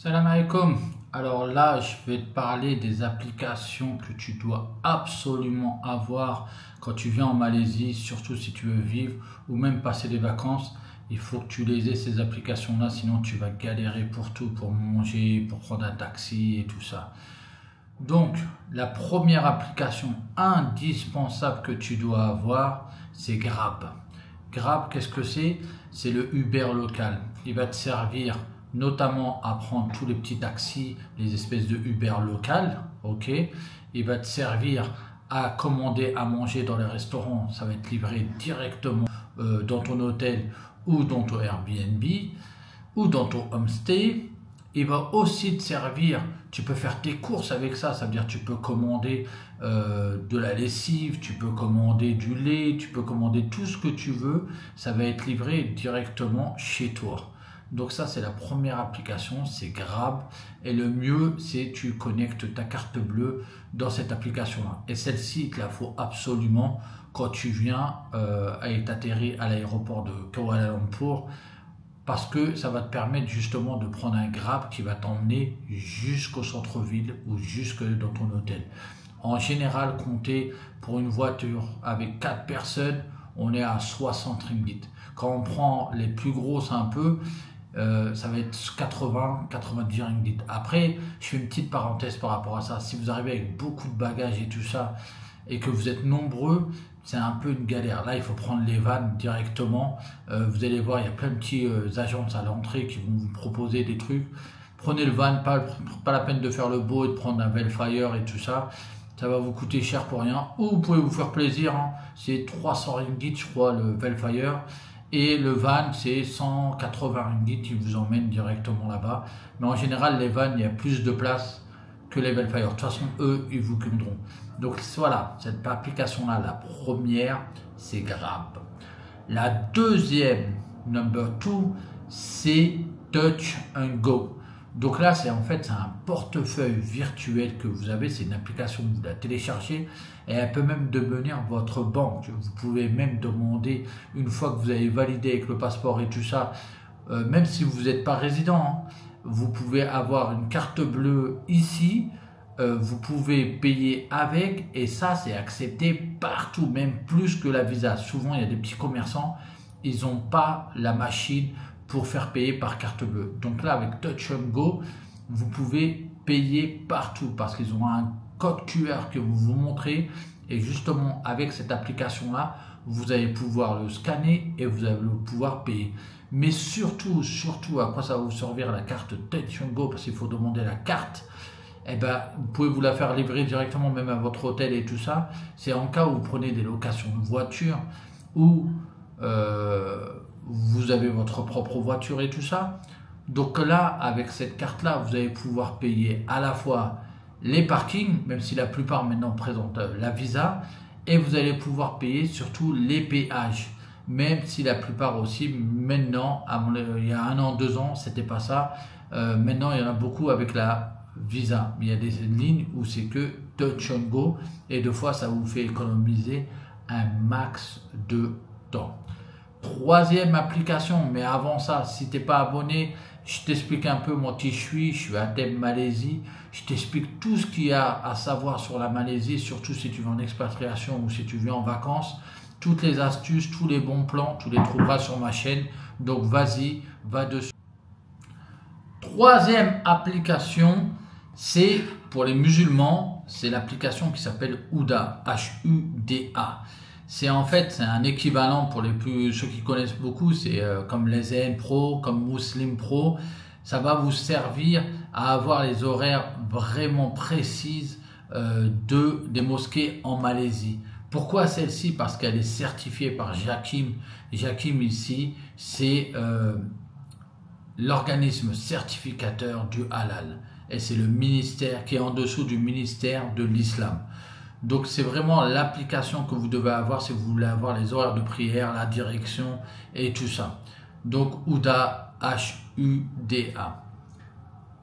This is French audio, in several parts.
Salam alaikum. Alors là, je vais te parler des applications que tu dois absolument avoir quand tu viens en Malaisie, surtout si tu veux vivre ou même passer des vacances. Il faut que tu les aies, ces applications-là, sinon tu vas galérer pour tout, pour manger, pour prendre un taxi et tout ça. Donc, la première application indispensable que tu dois avoir, c'est Grab. Grab, qu'est-ce que c'est? C'est le Uber local. Il va te servir notamment à prendre tous les petits taxis, les espèces de Uber local, ok? Il va te servir à commander à manger dans les restaurants, ça va être livré directement dans ton hôtel ou dans ton Airbnb ou dans ton homestay. Il va aussi te servir, tu peux faire tes courses avec ça, ça veut dire tu peux commander de la lessive, tu peux commander du lait, tu peux commander tout ce que tu veux, ça va être livré directement chez toi. Donc ça, c'est la première application, c'est Grab. Et le mieux, c'est tu connectes ta carte bleue dans cette application-là. Et celle-ci, il te la faut absolument quand tu viens et t'atterrir à l'aéroport de Kuala Lumpur, parce que ça va te permettre justement de prendre un Grab qui va t'emmener jusqu'au centre-ville ou jusque dans ton hôtel. En général, compter pour une voiture avec 4 personnes, on est à 60 ringgit. Quand on prend les plus grosses un peu, ça va être 80-90 ringgit. Après, je fais une petite parenthèse par rapport à ça. Si vous arrivez avec beaucoup de bagages et tout ça, et que vous êtes nombreux, c'est un peu une galère. Là, il faut prendre les vannes directement. Vous allez voir, il y a plein de petits agences à l'entrée qui vont vous proposer des trucs. Prenez le van, pas la peine de faire le beau et de prendre un Velfire et tout ça. Ça va vous coûter cher pour rien. Ou vous pouvez vous faire plaisir, hein. C'est 300 ringgit, je crois, le Velfire. Et le van, c'est 180 ringgit, il vous emmène directement là-bas. Mais en général, les vannes, il y a plus de place que les Velfire. De toute façon, eux, ils vous conduiront. Donc voilà, cette application-là, la première, c'est Grab. La deuxième, number 2, c'est Touch and Go. Donc là, c'est en fait c'est un portefeuille virtuel que vous avez. C'est une application que vous la téléchargez et elle peut même devenir votre banque. Vous pouvez même demander, une fois que vous avez validé avec le passeport et tout ça, même si vous n'êtes pas résident, hein, vous pouvez avoir une carte bleue ici. Vous pouvez payer avec et ça, c'est accepté partout, même plus que la Visa. Souvent, il y a des petits commerçants, ils n'ont pas la machine pour faire payer par carte bleue. Donc là, avec Touch and Go, vous pouvez payer partout parce qu'ils ont un code QR que vous montrez et justement avec cette application-là, vous allez pouvoir le scanner et vous allez pouvoir payer. Mais surtout, à quoi ça va vous servir la carte Touch and Go, parce qu'il faut demander la carte. Eh ben, vous pouvez vous la faire livrer directement même à votre hôtel et tout ça. C'est en cas où vous prenez des locations de voiture ou vous avez votre propre voiture et tout ça. Donc là, avec cette carte-là, vous allez pouvoir payer à la fois les parkings, même si la plupart maintenant présentent la Visa, et vous allez pouvoir payer surtout les péages, même si la plupart aussi, maintenant, il y a 1 an, 2 ans, c'était pas ça. Maintenant, il y en a beaucoup avec la Visa. Il y a des lignes où c'est que Touch and Go, et 2 fois, ça vous fait économiser un max de temps. Troisième application, mais avant ça, si tu n'es pas abonné, je t'explique un peu moi qui je suis à Thème Malaisie, je t'explique tout ce qu'il y a à savoir sur la Malaisie, surtout si tu veux en expatriation ou si tu veux en vacances, toutes les astuces, tous les bons plans, tu les trouveras sur ma chaîne, donc vas-y, va dessus. Troisième application, c'est pour les musulmans, c'est l'application qui s'appelle Huda, H-U-D-A. C'est en fait c'est un équivalent pour ceux qui connaissent beaucoup, c'est comme les ZN Pro, comme Muslim Pro. Ça va vous servir à avoir les horaires vraiment précises des mosquées en Malaisie. Pourquoi celle-ci? Parce qu'elle est certifiée par JAKIM. JAKIM ici, c'est l'organisme certificateur du halal. Et c'est le ministère qui est en dessous du ministère de l'islam. Donc c'est vraiment l'application que vous devez avoir si vous voulez avoir les horaires de prière, la direction et tout ça. Donc Huda, H-U-D-A.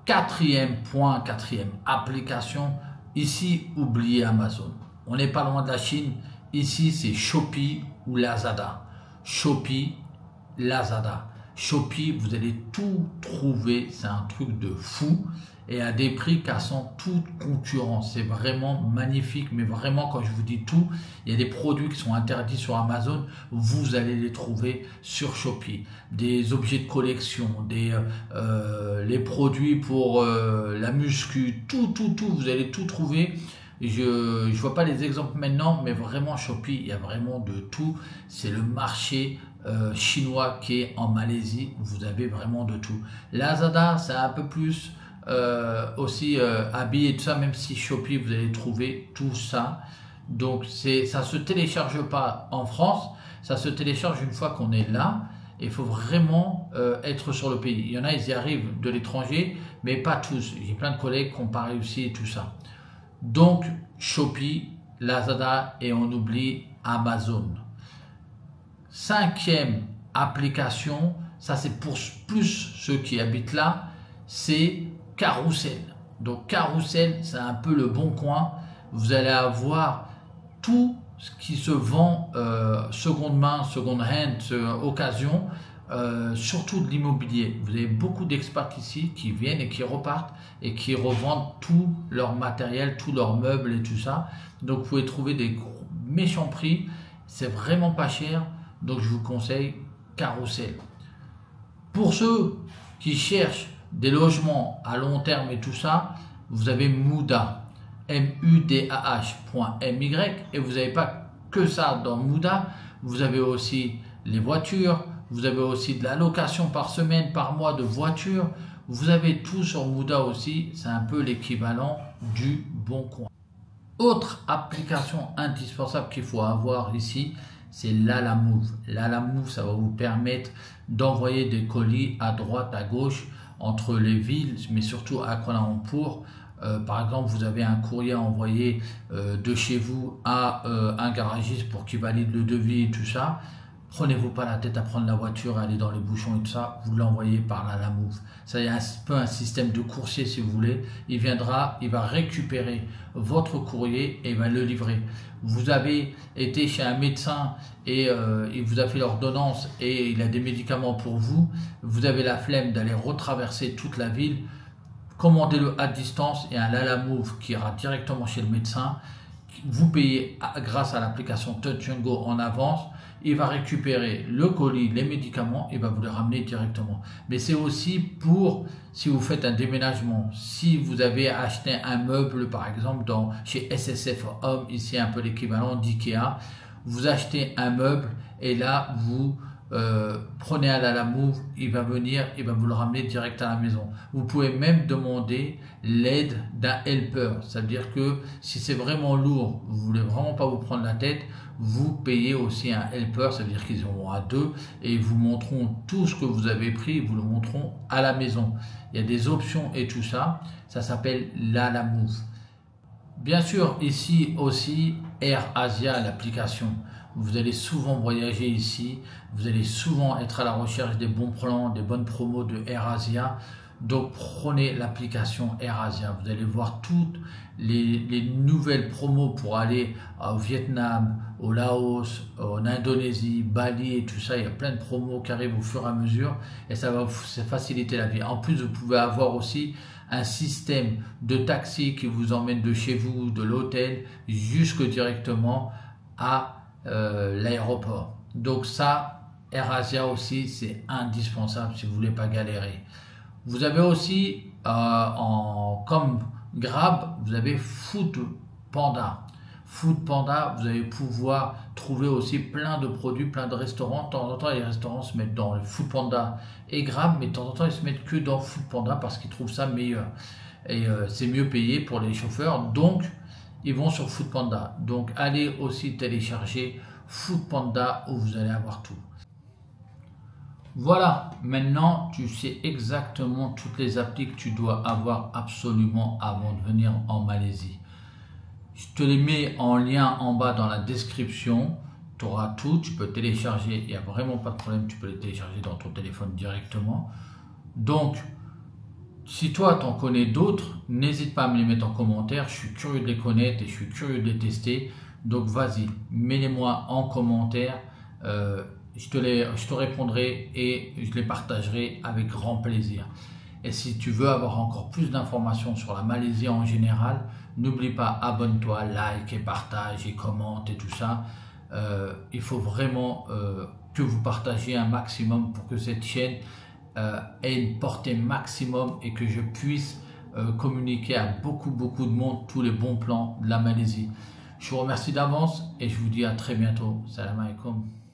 Quatrième point, quatrième application, ici oubliez Amazon. On n'est pas loin de la Chine, ici c'est Shopee ou Lazada. Shopee, Lazada. Shopee, vous allez tout trouver, c'est un truc de fou et à des prix cassant toute concurrence. C'est vraiment magnifique, mais vraiment quand je vous dis tout, il y a des produits qui sont interdits sur Amazon, vous allez les trouver sur Shopee. Des objets de collection, les produits pour la muscu, tout, vous allez tout trouver. Je vois pas les exemples maintenant, mais vraiment Shopee, il y a vraiment de tout. C'est le marché chinois qui est en Malaisie. Vous avez vraiment de tout. Lazada, c'est un peu plus aussi habillé et tout ça, même si Shopee, vous allez trouver tout ça. Donc ça se télécharge pas en France, ça se télécharge une fois qu'on est là. Il faut vraiment être sur le pays. Il y en a, ils y arrivent de l'étranger, mais pas tous. J'ai plein de collègues qui n'ont pas réussi et tout ça. Donc, Shopee, Lazada et on oublie Amazon. Cinquième application, ça c'est pour plus ceux qui habitent là, c'est Carousel. Donc Carousel, c'est un peu le bon coin. Vous allez avoir tout ce qui se vend seconde main, second hand, occasion, surtout de l'immobilier. Vous avez beaucoup d'experts ici qui viennent et qui repartent et qui revendent tout leur matériel, tous leurs meubles et tout ça. Donc vous pouvez trouver des méchants prix, c'est vraiment pas cher, donc je vous conseille Carousel. Pour ceux qui cherchent des logements à long terme et tout ça, vous avez Mudah, mudah.my, et vous n'avez pas que ça dans Mudah, vous avez aussi les voitures, vous avez aussi de la location par semaine, par mois de voitures, vous avez tout sur Mudah aussi, c'est un peu l'équivalent du Bon Coin. Autre application indispensable qu'il faut avoir ici, c'est Lalamove. Lalamove, ça va vous permettre d'envoyer des colis à droite, à gauche, entre les villes, mais surtout à Kuala Lumpur. Par exemple, vous avez un courrier à envoyer de chez vous à un garagiste pour qu'il valide le devis et tout ça. Prenez-vous pas la tête à prendre la voiture, à aller dans les bouchons et tout ça, vous l'envoyez par Lalamove. Ça y est un peu un système de coursier si vous voulez. Il viendra, il va récupérer votre courrier et il va le livrer. Vous avez été chez un médecin et il vous a fait l'ordonnance et il a des médicaments pour vous. Vous avez la flemme d'aller retraverser toute la ville. Commandez-le à distance et un Lalamove qui ira directement chez le médecin. Vous payez grâce à l'application Touch 'n Go en avance. Il va récupérer le colis, les médicaments et va vous les ramener directement. Mais c'est aussi pour si vous faites un déménagement, si vous avez acheté un meuble par exemple chez SSF Home, ici un peu l'équivalent d'IKEA, vous achetez un meuble et là vous prenez un Lalamove, il va venir, il va vous le ramener direct à la maison. Vous pouvez même demander l'aide d'un helper, c'est-à-dire que si c'est vraiment lourd, vous voulez vraiment pas vous prendre la tête, vous payez aussi un helper, ça veut dire qu'ils auront à deux et ils vous montreront tout ce que vous avez pris, ils vous le montreront à la maison. Il y a des options et tout ça, ça s'appelle Lalamove. Bien sûr, ici aussi, AirAsia, l'application. Vous allez souvent voyager ici, vous allez souvent être à la recherche des bons plans, des bonnes promos de AirAsia. Donc prenez l'application AirAsia, vous allez voir toutes les nouvelles promos pour aller au Vietnam, au Laos, en Indonésie, Bali et tout ça. Il y a plein de promos qui arrivent au fur et à mesure et ça va vous faciliter la vie. En plus, vous pouvez avoir aussi un système de taxi qui vous emmène de chez vous, de l'hôtel, jusque directement à l'aéroport. Donc ça, AirAsia aussi, c'est indispensable si vous voulez pas galérer. Vous avez aussi, comme Grab, vous avez Foodpanda. Foodpanda, vous allez pouvoir trouver aussi plein de produits, plein de restaurants. De temps en temps, les restaurants se mettent dans le Foodpanda et Grab, mais de temps en temps, ils se mettent que dans Foodpanda parce qu'ils trouvent ça meilleur. Et c'est mieux payé pour les chauffeurs, donc ils vont sur Foodpanda. Donc allez aussi télécharger Foodpanda où vous allez avoir tout. Voilà, maintenant tu sais exactement toutes les applis que tu dois avoir absolument avant de venir en Malaisie. Je te les mets en lien en bas dans la description, tu auras tout, tu peux télécharger, il n'y a vraiment pas de problème, tu peux les télécharger dans ton téléphone directement. Donc, si toi tu en connais d'autres, n'hésite pas à me les mettre en commentaire, je suis curieux de les connaître et je suis curieux de les tester. Donc vas-y, mets-les-moi en commentaire. je te répondrai et je les partagerai avec grand plaisir. Et si tu veux avoir encore plus d'informations sur la Malaisie en général, n'oublie pas, abonne-toi, like et partage et commente et tout ça. Il faut vraiment que vous partagiez un maximum pour que cette chaîne ait une portée maximum et que je puisse communiquer à beaucoup de monde tous les bons plans de la Malaisie. Je vous remercie d'avance et je vous dis à très bientôt. Salam alaikum.